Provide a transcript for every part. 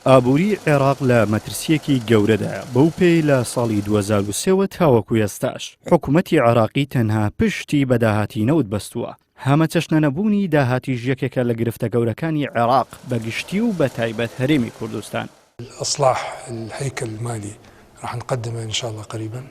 ئابووری عێراق لە مەترسیەکی گەورەدایە بەو پێی لە ساڵی 2003 تاوەکو ئێستاش حکوومەتی عێراقی تەنها پشتی بە داهاتی نەوت بەستووە. هەمە چەشنە نەبوونی داهاتیش یەکێکە لە گرفتە گەورەکانی عێراق بەگشتی و بە تایبەت هەرێمی کوردستان. إصلاح الهيكل المالي راح نقدمه إن شاء الله قريبا.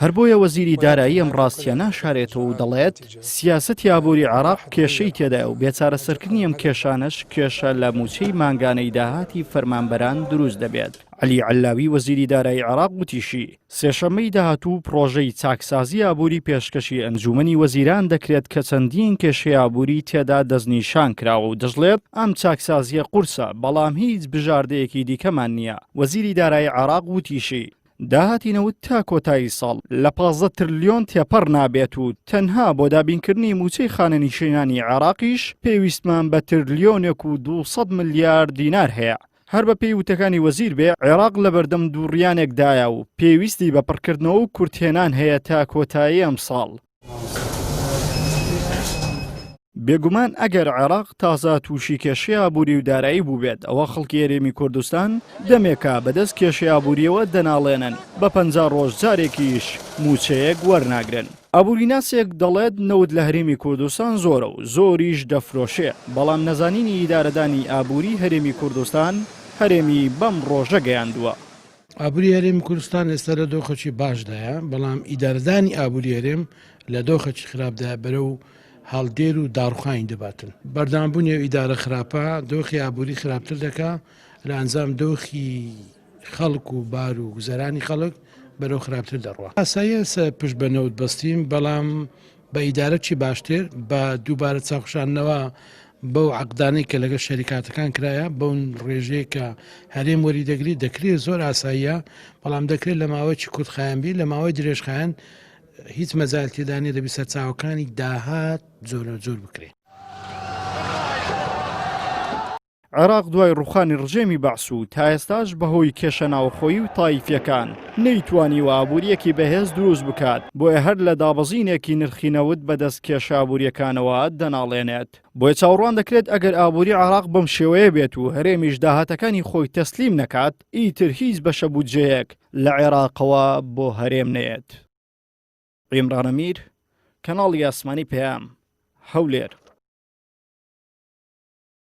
هەر بۆیە وەزیری دارایی ئەم ڕاستیە ناشارێتەوە و دەڵێت سیاسەتی ئابووری عێراق کێشەی تێدایە و بێچارەسەرکردنی ئەم کێشانەش کێشە لە موچەی مانگانەی داهاتی فەرمانبەران دروست دەبێت. عەلی عەلاوی وەزیری دارایی عێراق وتیشی سێشەممەی داهاتوو پرۆژەی چاکسازی ئابووری پێشکەشی ئەنجومەنی وەزیران دەکرێت کە چەندین کێشەی ئابووری تێدا دەستنیشان کراوە و دەژڵێت ئەم چاکسازیە قورسە بەڵام هیچ بژاردەیەکی دیکەمان نییە. وەزیری دارایی عێراق وتیشی داهاتی نەوت تا کۆتایی ساڵ لە 15 تریلیۆن تێپەڕ نابێت و تەنها بۆ دابینکردنی موچەی خانەنشینانی عێراقیش پێویستمان بە تریلیۆنێک و 200 ملیار دینار هەیە. هەر بە پێی وتەکانی وەزیر بێ عێراق لە بەردەم دووڕیانێکدایە و پێویستی بە پڕکردنەوە و کورتێنان هەیە تا کۆتایی ئەم ساڵ. بێگومان ئەگەر عێراق تازە تووشی کێشەی ئابووری و دارایی بوو بێت ئەوە خەڵکی هەرێمی کوردستان دەمێکە بەدەست کێشەی ئابووریەوە دەناڵێنن بە 50 ڕۆژ جارێکیش موچەیەک وەرناگرن. ئابووریناسێک دەڵێت نەوت لە هەرێمی کوردستان زۆرە و زۆریش دەفرۆشێ بەڵام نەزانینی ئیدارەدانی ئابووری هەرێمی کوردستان هەرێمی بەم ڕۆژە گەیاندووە. ئابووری هەرێمی کوردستان ئێستا لە دۆخەکی باشدایە بەڵام ئیدارەدانی ئابووری هەرێم لە دۆخەکی خراپدا بەرەو هەڵدێر و داڕخاین دەباتن. بەردامبوونی ئیدارە خراپە دۆخی ئابووری خراپتر دەکا لە ئەنجام دۆخی خەڵک و بار و گوزەرانی خەڵک بەرەو خراپتر دەڕوە. ئاساییە پشت بە نەوت بەستیم بەڵام بە ئیدارەکی باشتر بە دووبارە چاوخشانەوە بەو عەقدانەی کە لەگەڵ شەریکاتەکان کرایە بەون ڕێژەیە کە هەرێم وەری دەگری دەکرێت زۆر ئاساییە بەڵام دەکرێت لە ماوەیەکی کورتخایەن بی لە ماوەی درێژخایەن هیچ مەزالتیدانی دەبی سەرچاوەکانی داهات زۆر بکرێت. عێراق دوای ڕوخانی ڕژێمی بەعس و تا ئێستاش بەهۆی کێشە ناوخۆیی و تایفیەکان نەیتوانیوە ئابووریەکی بەهێز دروست بکات بۆیە هەر لە دابەزینێکی نرخی نەوت بەدەست کێشە ئابووریەکانەوە دەناڵێنێت. بۆیە چاوەڕوان دەکرێت ئەگەر ئابووری عێراق بەم شێوەیە بێت و هەرێمیش داهاتەکانی خۆی تەسلیم نەکات ئیتر هیچ بەشە بودجەیەک لە عێراقەوە بۆ هەرێم نەیەت. عیمران ئەمیر کەناڵی ئاسمانی پێام هەولێر.